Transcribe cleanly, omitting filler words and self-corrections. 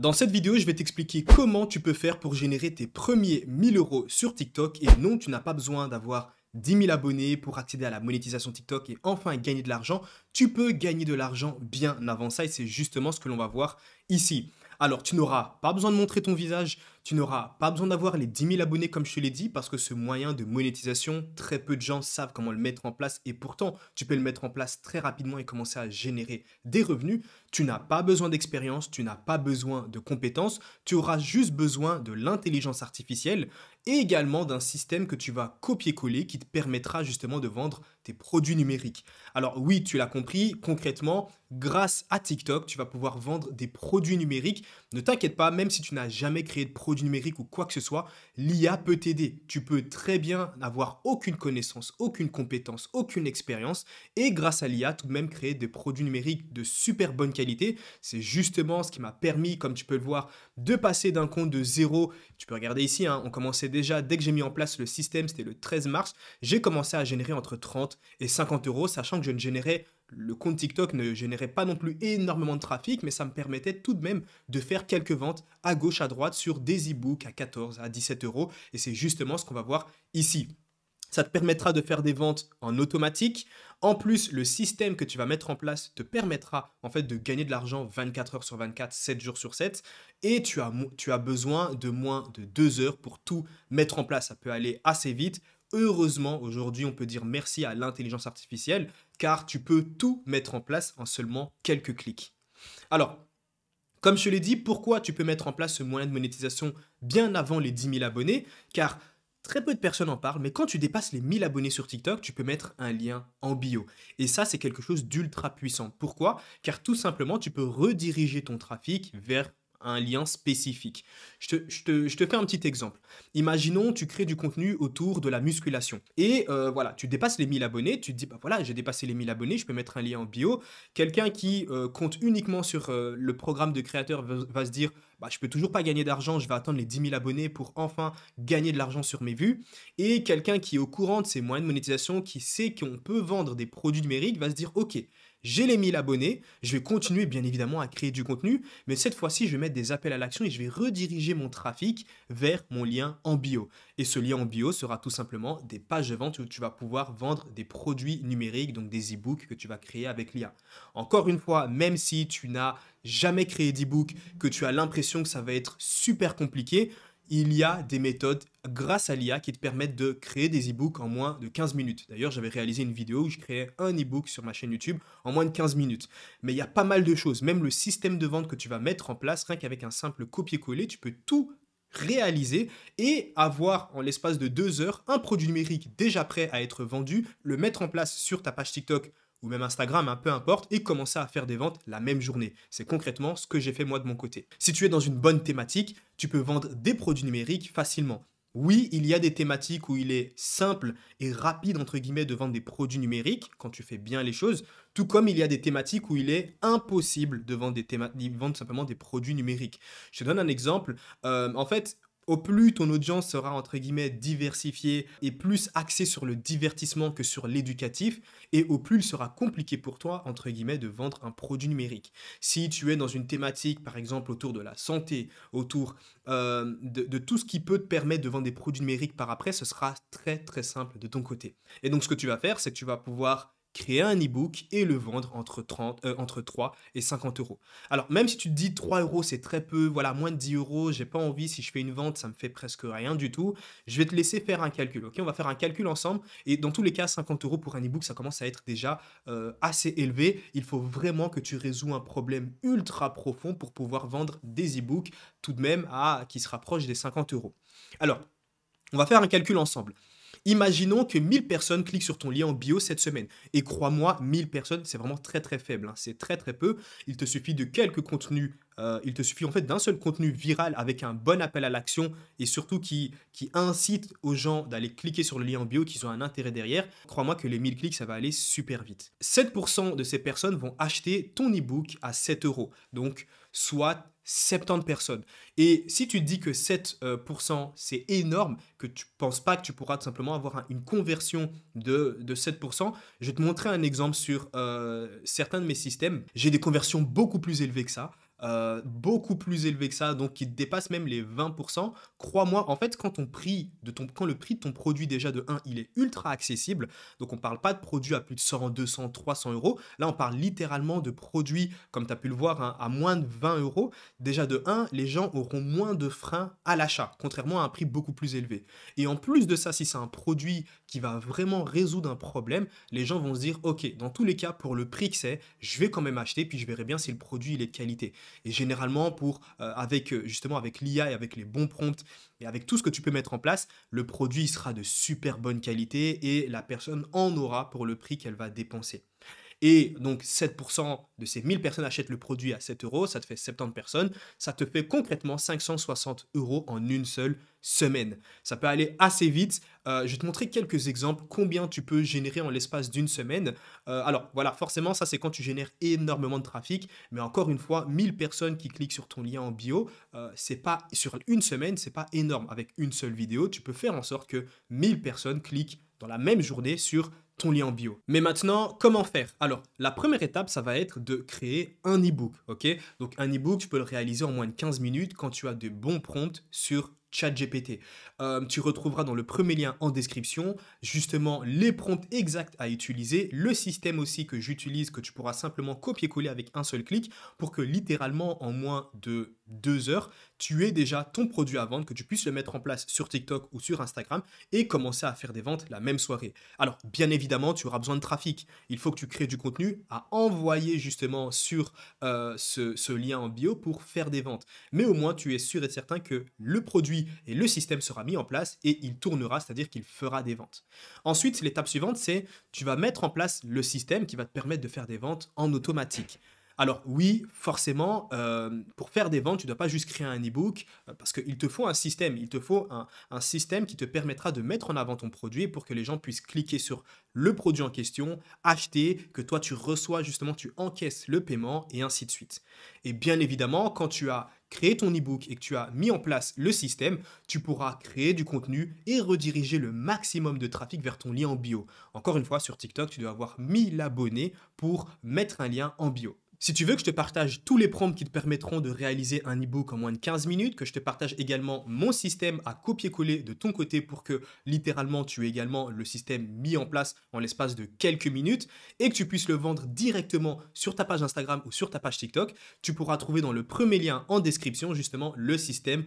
Dans cette vidéo, je vais t'expliquer comment tu peux faire pour générer tes premiers 1000 euros sur TikTok. Et non, tu n'as pas besoin d'avoir 10 000 abonnés pour accéder à la monétisation TikTok et enfin gagner de l'argent. Tu peux gagner de l'argent bien avant ça et c'est justement ce que l'on va voir ici. Alors, tu n'auras pas besoin de montrer ton visage, tu n'auras pas besoin d'avoir les 10 000 abonnés comme je te l'ai dit parce que ce moyen de monétisation, très peu de gens savent comment le mettre en place et pourtant, tu peux le mettre en place très rapidement et commencer à générer des revenus. Tu n'as pas besoin d'expérience, tu n'as pas besoin de compétences, tu auras juste besoin de l'intelligence artificielle et également d'un système que tu vas copier-coller qui te permettra justement de vendre tes produits numériques. Alors oui, tu l'as compris, concrètement, grâce à TikTok, tu vas pouvoir vendre des produits numériques. Ne t'inquiète pas, même si tu n'as jamais créé de produit numérique ou quoi que ce soit, l'IA peut t'aider. Tu peux très bien n'avoir aucune connaissance, aucune compétence, aucune expérience et grâce à l'IA, tout de même créer des produits numériques de super bonne qualité. C'est justement ce qui m'a permis, comme tu peux le voir, de passer d'un compte de zéro. Tu peux regarder ici, hein, on commençait déjà, dès que j'ai mis en place le système, c'était le 13 mars, j'ai commencé à générer entre 30 et 50 euros, sachant que je ne générais le compte TikTok ne générait pas non plus énormément de trafic, mais ça me permettait tout de même de faire quelques ventes à gauche, à droite sur des e-books à 14, à 17 euros. Et c'est justement ce qu'on va voir ici. Ça te permettra de faire des ventes en automatique. En plus, le système que tu vas mettre en place te permettra en fait de gagner de l'argent 24 heures sur 24, 7 jours sur 7. Et tu as besoin de moins de 2 heures pour tout mettre en place. Ça peut aller assez vite. Heureusement, aujourd'hui, on peut dire merci à l'intelligence artificielle car tu peux tout mettre en place en seulement quelques clics. Alors, comme je te l'ai dit, pourquoi tu peux mettre en place ce moyen de monétisation bien avant les 10 000 abonnés? Car très peu de personnes en parlent, mais quand tu dépasses les 1000 abonnés sur TikTok, tu peux mettre un lien en bio. Et ça, c'est quelque chose d'ultra puissant. Pourquoi? Car tout simplement, tu peux rediriger ton trafic vers un lien spécifique. Je te fais un petit exemple. Imaginons, tu crées du contenu autour de la musculation. Et voilà, tu dépasses les 1000 abonnés, tu te dis, bah voilà, j'ai dépassé les 1000 abonnés, je peux mettre un lien en bio. Quelqu'un qui compte uniquement sur le programme de créateur va se dire, bah, je peux toujours pas gagner d'argent, je vais attendre les 10 000 abonnés pour enfin gagner de l'argent sur mes vues. Et quelqu'un qui est au courant de ces moyens de monétisation, qui sait qu'on peut vendre des produits numériques, va se dire, ok, j'ai les 1000 abonnés, je vais continuer bien évidemment à créer du contenu, mais cette fois-ci, je vais mettre des appels à l'action et je vais rediriger mon trafic vers mon lien en bio. Et ce lien en bio sera tout simplement des pages de vente où tu vas pouvoir vendre des produits numériques, donc des e-books que tu vas créer avec l'IA. Encore une fois, même si tu n'as jamais créé d'e-book, que tu as l'impression que ça va être super compliqué, il y a des méthodes grâce à l'IA qui te permettent de créer des e-books en moins de 15 minutes. D'ailleurs, j'avais réalisé une vidéo où je créais un e-book sur ma chaîne YouTube en moins de 15 minutes. Mais il y a pas mal de choses. Même le système de vente que tu vas mettre en place, rien qu'avec un simple copier-coller, tu peux tout réaliser et avoir en l'espace de 2 heures un produit numérique déjà prêt à être vendu, le mettre en place sur ta page TikTok ou même Instagram, peu importe, et commencer à faire des ventes la même journée. C'est concrètement ce que j'ai fait moi de mon côté. Si tu es dans une bonne thématique, tu peux vendre des produits numériques facilement. Oui, il y a des thématiques où il est simple et rapide, entre guillemets, de vendre des produits numériques quand tu fais bien les choses, tout comme il y a des thématiques où il est impossible de vendre simplement des produits numériques. Je te donne un exemple. En fait, au plus ton audience sera entre guillemets diversifiée et plus axée sur le divertissement que sur l'éducatif, et au plus il sera compliqué pour toi entre guillemets de vendre un produit numérique. Si tu es dans une thématique par exemple autour de la santé, autour de tout ce qui peut te permettre de vendre des produits numériques par après, ce sera très très simple de ton côté. Et donc ce que tu vas faire, c'est que tu vas pouvoir créer un e-book et le vendre entre 3 et 50 euros. Alors, même si tu te dis 3 euros, c'est très peu, voilà, moins de 10 euros, j'ai pas envie, si je fais une vente, ça me fait presque rien du tout, je vais te laisser faire un calcul, ok? On va faire un calcul ensemble, et dans tous les cas, 50 euros pour un e-book, ça commence à être déjà assez élevé. Il faut vraiment que tu résous un problème ultra profond pour pouvoir vendre des e-books tout de même qui se rapprochent des 50 euros. Alors, on va faire un calcul ensemble. Imaginons que 1000 personnes cliquent sur ton lien en bio cette semaine. Et crois-moi, 1000 personnes, c'est vraiment très très faible, hein. C'est très très peu. Il te suffit de quelques contenus, il te suffit en fait d'un seul contenu viral avec un bon appel à l'action et surtout qui incite aux gens d'aller cliquer sur le lien en bio, qu'ils ont un intérêt derrière. Crois-moi que les 1000 clics, ça va aller super vite. 7% de ces personnes vont acheter ton e-book à 7 euros. Donc, soit 70 personnes. Et si tu te dis que 7% c'est énorme, que tu ne penses pas que tu pourras tout simplement avoir une conversion de 7%, je vais te montrer un exemple sur certains de mes systèmes. J'ai des conversions beaucoup plus élevées que ça. beaucoup plus élevé que ça, donc qui dépasse même les 20. Crois-moi, en fait, quand le prix de ton produit déjà de un, il est ultra accessible, donc on parle pas de produits à plus de 100, 200, 300 euros. Là, on parle littéralement de produits, comme tu as pu le voir, hein, à moins de 20 euros. Déjà de un, les gens auront moins de freins à l'achat, contrairement à un prix beaucoup plus élevé. Et en plus de ça, si c'est un produit qui va vraiment résoudre un problème, les gens vont se dire, ok, dans tous les cas, pour le prix que c'est, je vais quand même acheter, puis je verrai bien si le produit il est de qualité. Et généralement, justement avec l'IA et avec les bons prompts et avec tout ce que tu peux mettre en place, le produit il sera de super bonne qualité et la personne en aura pour le prix qu'elle va dépenser. Et donc 7% de ces 1000 personnes achètent le produit à 7 euros, ça te fait 70 personnes, ça te fait concrètement 560 euros en une seule semaine. Ça peut aller assez vite. Je vais te montrer quelques exemples, combien tu peux générer en l'espace d'une semaine. Alors voilà, forcément ça c'est quand tu génères énormément de trafic, mais encore une fois, 1000 personnes qui cliquent sur ton lien en bio, c'est pas sur une semaine, c'est pas énorme. Avec une seule vidéo, tu peux faire en sorte que 1000 personnes cliquent dans la même journée sur ton lien en bio. Mais maintenant, comment faire? Alors, la première étape, ça va être de créer un e-book, ok? Donc, un e-book, tu peux le réaliser en moins de 15 minutes quand tu as de bons prompts sur ChatGPT. Tu retrouveras dans le premier lien en description justement les prompts exacts à utiliser, le système aussi que j'utilise que tu pourras simplement copier-coller avec un seul clic pour que littéralement en moins de 2 heures, tu aies déjà ton produit à vendre, que tu puisses le mettre en place sur TikTok ou sur Instagram et commencer à faire des ventes la même soirée. Alors, bien évidemment, tu auras besoin de trafic. Il faut que tu crées du contenu à envoyer justement sur ce lien en bio pour faire des ventes. Mais au moins, tu es sûr et certain que le produit et le système sera mis en place et il tournera, c'est-à-dire qu'il fera des ventes. Ensuite, l'étape suivante, c'est tu vas mettre en place le système qui va te permettre de faire des ventes en automatique. Alors oui, forcément, pour faire des ventes, tu ne dois pas juste créer un e-book parce qu'il te faut un système. Il te faut un système qui te permettra de mettre en avant ton produit pour que les gens puissent cliquer sur le produit en question, acheter, que toi tu reçois justement, tu encaisses le paiement et ainsi de suite. Et bien évidemment, quand tu as créé ton e-book et que tu as mis en place le système, tu pourras créer du contenu et rediriger le maximum de trafic vers ton lien en bio. Encore une fois, sur TikTok, tu dois avoir 1000 abonnés pour mettre un lien en bio. Si tu veux que je te partage tous les prompts qui te permettront de réaliser un e-book en moins de 15 minutes, que je te partage également mon système à copier-coller de ton côté pour que littéralement tu aies également le système mis en place en l'espace de quelques minutes et que tu puisses le vendre directement sur ta page Instagram ou sur ta page TikTok, tu pourras trouver dans le premier lien en description justement le système